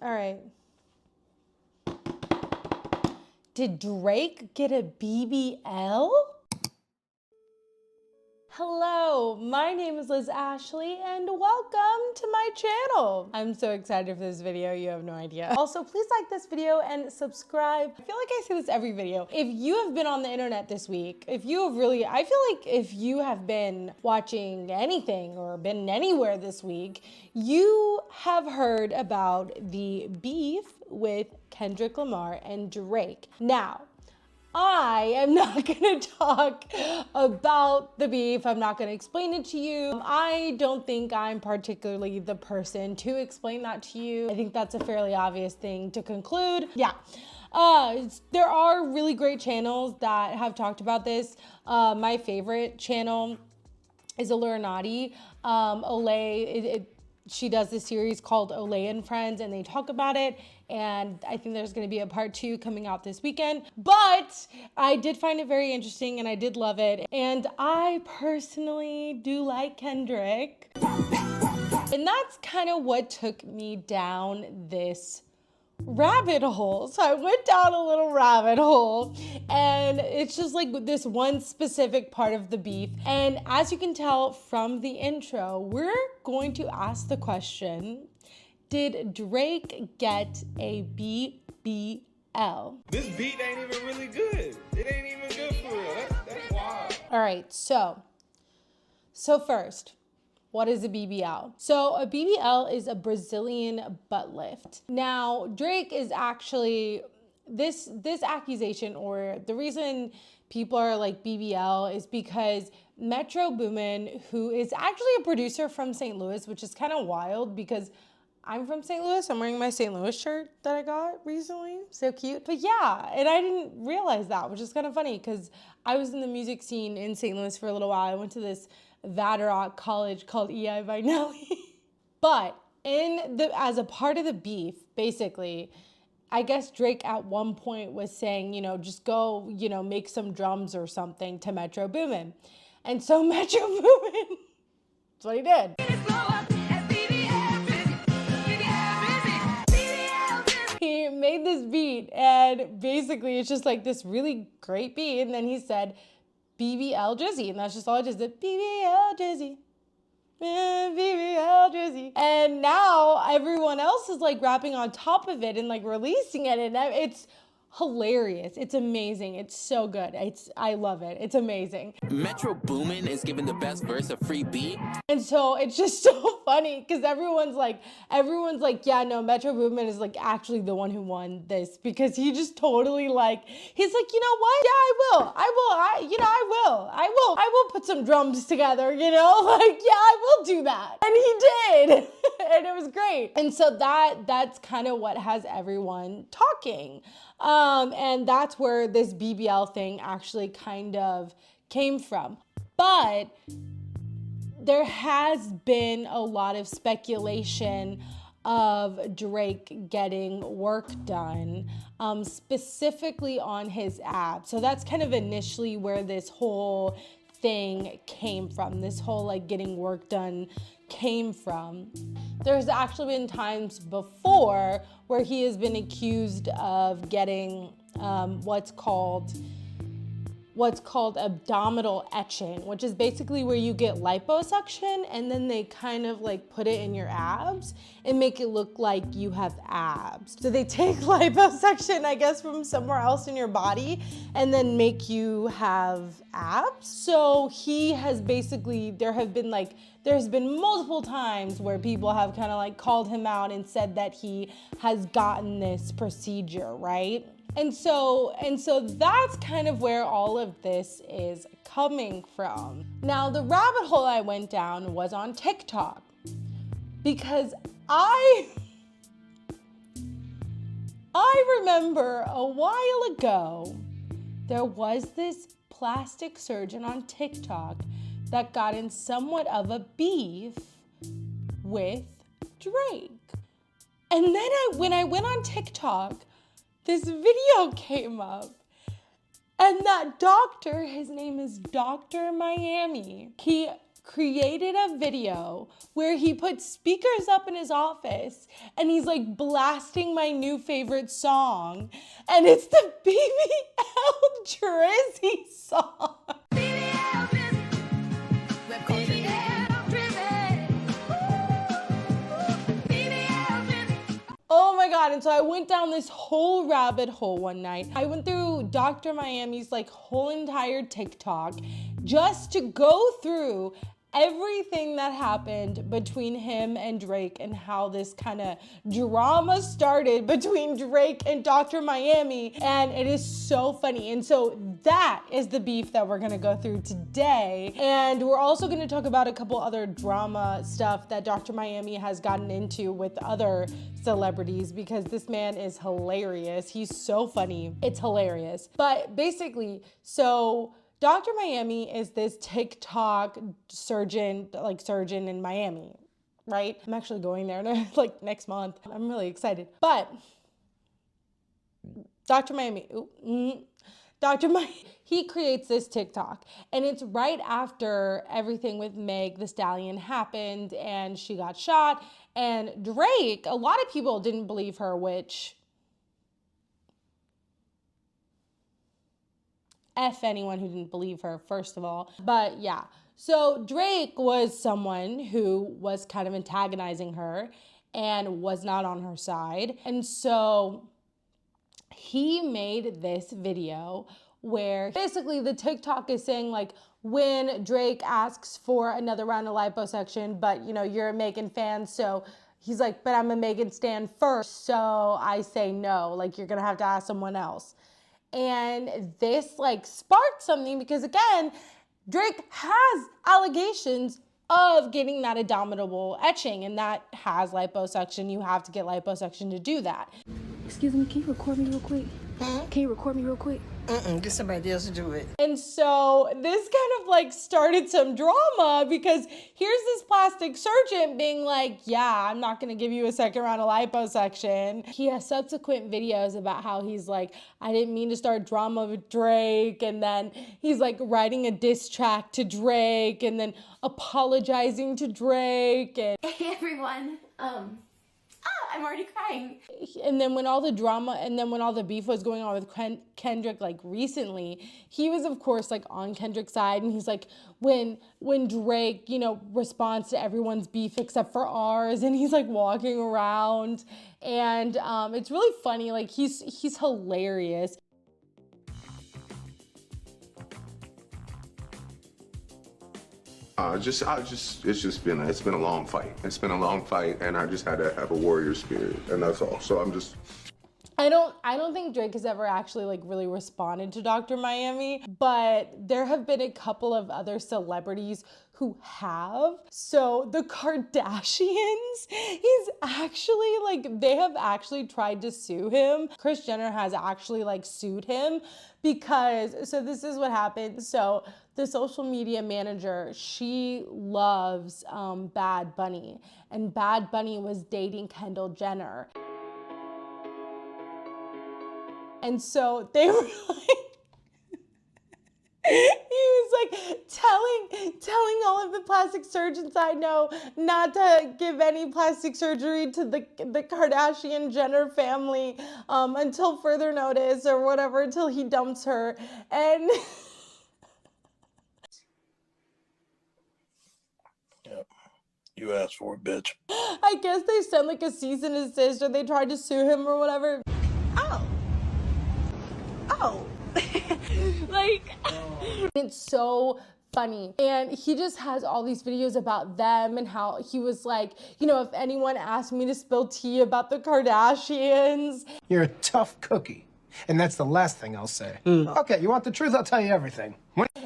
All right. Did Drake get a BBL? Hello, my name is Liz Ashley and welcome to my channel. I'm so excited for this video, you have no idea. Also, please like this video and subscribe. I feel like I say this every video. If you have been on the internet this week, I feel like if you have been watching anything or been anywhere this week, you have heard about the beef with Kendrick Lamar and Drake. Now, I am not gonna talk about the beef. I'm not gonna explain it to you. I don't think I'm particularly the person to explain that to you. I think that's a fairly obvious thing to conclude. Yeah. There are really great channels that have talked about this. My favorite channel is Illuminati. Olay, she does this series called Olay and Friends, and they talk about it. And I think there's going to be a part 2 coming out this weekend. But I did find it very interesting, and I did love it. And I personally do like Kendrick. And that's kind of what took me down this rabbit hole. So I went down a little rabbit hole, and it's just like this one specific part of the beef. And as you can tell from the intro, we're going to ask the question, did Drake get a BBL? This beat ain't even really good. It ain't even good for real. That's wild. All right, so first, what is a BBL? So a BBL is a Brazilian butt lift. Now, Drake is actually, this accusation, or the reason people are like BBL is because Metro Boomin, who is actually a producer from St. Louis, which is kind of wild because I'm from St. Louis. I'm wearing my St. Louis shirt that I got recently. So cute. But yeah, and I didn't realize that, which is kind of funny because I was in the music scene in St. Louis for a little while. I went to this Vatterott college called EI by Nelly. But as a part of the beef, basically, I guess Drake at one point was saying, just go, make some drums or something to Metro Boomin. And so Metro Boomin, that's what he did. He made this beat, and basically it's just like this really great beat, and then he said BBL Drizzy, and that's just all it is, BBL Drizzy. BBL Drizzy. And now everyone else is like rapping on top of it and like releasing it, and it's hilarious. It's amazing. It's so good. I love it. It's amazing. Metro Boomin is giving the best verse a free beat. And so it's just so funny because everyone's like, yeah, no, Metro Boomin is like actually the one who won this, because he just totally like, he's like, you know what? Yeah, I will put some drums together, like, yeah, I will do that. And he did. And it was great. And so that's kind of what has everyone talking. And that's where this BBL thing actually kind of came from. But there has been a lot of speculation of Drake getting work done, specifically on his abs. So that's kind of initially where this whole thing came from. This whole like getting work done came from. There's actually been times before where he has been accused of getting what's called abdominal etching, which is basically where you get liposuction and then they kind of like put it in your abs and make it look like you have abs. So they take liposuction, I guess, from somewhere else in your body and then make you have abs. So he has basically, there's been multiple times where people have kind of like called him out and said that he has gotten this procedure, right? And so that's kind of where all of this is coming from. Now, the rabbit hole I went down was on TikTok, because I remember a while ago, there was this plastic surgeon on TikTok that got in somewhat of a beef with Drake. And then when I went on TikTok, this video came up, and that doctor, his name is Dr. Miami. He created a video where he put speakers up in his office and he's like blasting my new favorite song. And it's the BBL Drizzy song. Oh my God, and so I went down this whole rabbit hole one night. I went through Dr. Miami's like whole entire TikTok just to go through everything that happened between him and Drake and how this kind of drama started between Drake and Dr. Miami, and it is so funny. And so that is the beef that we're gonna go through today. And we're also gonna talk about a couple other drama stuff that Dr. Miami has gotten into with other celebrities, because this man is hilarious. He's so funny. It's hilarious. But basically, so Dr. Miami is this TikTok surgeon in Miami, right? I'm actually going there like next month. I'm really excited. But Dr. Miami, he creates this TikTok, and it's right after everything with Meg Thee Stallion happened and she got shot. And Drake, a lot of people didn't believe her, which F anyone who didn't believe her, first of all. But yeah, so Drake was someone who was kind of antagonizing her and was not on her side. And so he made this video where basically the TikTok is saying like, when Drake asks for another round of liposuction, but you know, you're a Megan fan, so he's like, but I'm a Megan stan first, so I say no, like you're gonna have to ask someone else. And this like sparked something, because again, Drake has allegations of getting that abdominal etching, and that has liposuction. You have to get liposuction to do that. Excuse me, can you record me real quick? Can you record me real quick? Get somebody else to do it. And so this kind of like started some drama, because here's this plastic surgeon being like, yeah, I'm not gonna give you a second round of liposuction. He has subsequent videos about how he's like, I didn't mean to start drama with Drake. And then he's like writing a diss track to Drake and then apologizing to Drake. And Hey everyone, I'm already crying. And then when all the drama and then when all the beef was going on with Kendrick like recently, he was of course like on Kendrick's side, and he's like, when Drake, you know, responds to everyone's beef except for ours, and he's like walking around, and it's really funny. Like he's hilarious. It's been a long fight. It's been a long fight, and I just had to have a warrior spirit, and that's all. So I don't think Drake has ever actually like really responded to Dr. Miami, but there have been a couple of other celebrities who have. So the Kardashians, they have actually tried to sue him. Kris Jenner has actually like sued him because, so this is what happened. So the social media manager, she loves Bad Bunny, and Bad Bunny was dating Kendall Jenner. And so they were like, he was like telling all of the plastic surgeons I know not to give any plastic surgery to the Kardashian Jenner family until further notice or whatever, until he dumps her. And Yep. You asked for it, bitch. I guess they sent like a cease and desist, or they tried to sue him or whatever. Oh. Like, it's so funny. And he just has all these videos about them and how he was like, you know, if anyone asked me to spill tea about the Kardashians. You're a tough cookie. And that's the last thing I'll say. Okay, you want the truth? I'll tell you everything.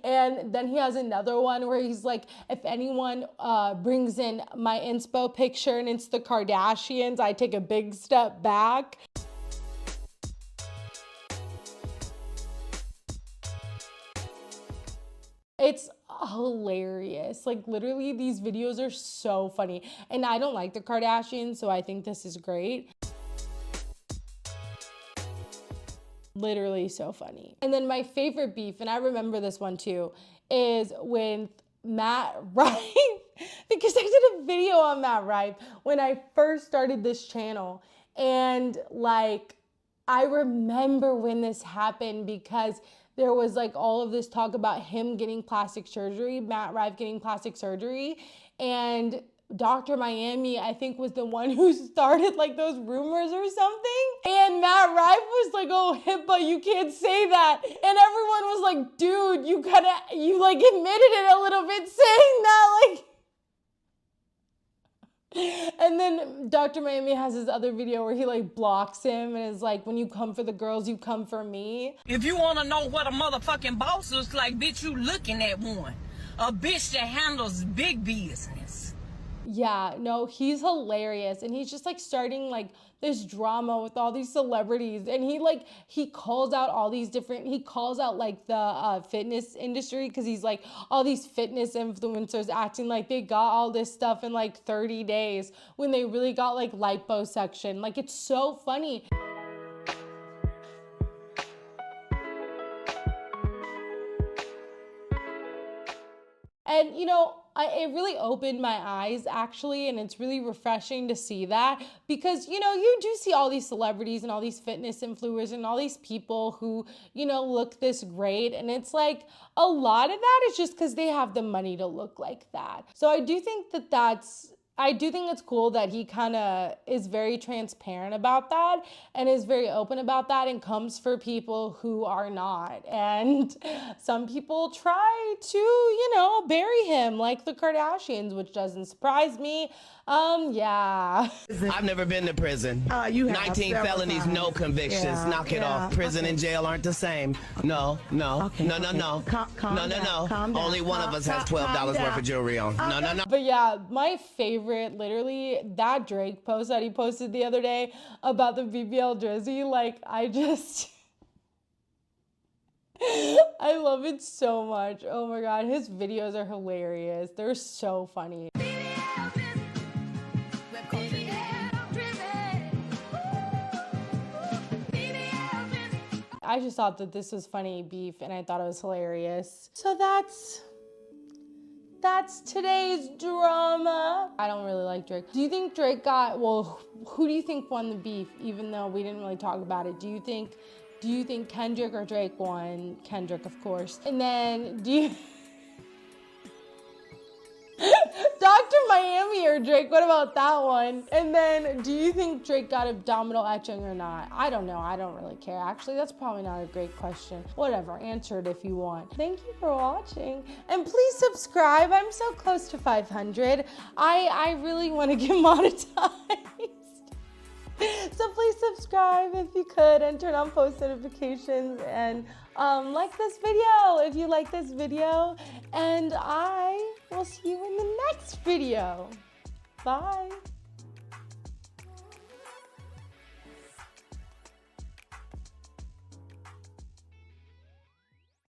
And then he has another one where he's like, if anyone brings in my inspo picture and it's the Kardashians, I take a big step back. It's hilarious. Like literally these videos are so funny. And I don't like the Kardashians, so I think this is great. Literally so funny. And then my favorite beef, and I remember this one too, is when Matt Rife because I did a video on Matt Rife when I first started this channel. And like, I remember when this happened because there was like all of this talk about him getting plastic surgery, Matt Rife getting plastic surgery. And Dr. Miami, I think, was the one who started like those rumors or something. And Matt Rife was like, oh, HIPAA, you can't say that. And everyone was like, dude, you like admitted it a little bit saying that, like. And then Dr. Miami has this other video where he like blocks him and is like, when you come for the girls, you come for me. If you want to know what a motherfucking boss looks like, bitch, you looking at one. A bitch that handles big business. Yeah, no, he's hilarious. And he's just like starting like this drama with all these celebrities. And he calls out all these different, he calls out like the fitness industry because he's like all these fitness influencers acting like they got all this stuff in like 30 days when they really got like liposuction. Like, it's so funny. And you know, it really opened my eyes actually, and it's really refreshing to see that because, you know, you do see all these celebrities and all these fitness influencers and all these people who, you know, look this great, and it's like a lot of that is just because they have the money to look like that. So I do think I do think it's cool that he kind of is very transparent about that and is very open about that and comes for people who are not. And some people try to, you know, bury him like the Kardashians, which doesn't surprise me. Yeah. I've never been to prison. You have 19 several felonies, times. no convictions. Yeah, Knock it yeah, off. Prison okay. and jail aren't the same. No. Okay, No. Calm down, calm down. Only one of us has $12 worth of jewelry on. No. But yeah, my favorite, literally, that Drake post that he posted the other day about the BBL Drizzy, like, I love it so much. Oh my God, his videos are hilarious. They're so funny. I just thought that this was funny beef and I thought it was hilarious. So that's today's drama. I don't really like Drake. Do you think Drake who do you think won the beef, even though we didn't really talk about it? Do you think Kendrick or Drake won? Kendrick, of course. And then do you Dr. Miami or Drake, what about that one? And then do you think Drake got abdominal etching or not? I don't know, I don't really care. Actually, that's probably not a great question. Whatever, answer it if you want. Thank you for watching. And please subscribe, I'm so close to 500. I really wanna get monetized. So please subscribe if you could and turn on post notifications and like this video if you like this video. And I will see you in the next video. Bye.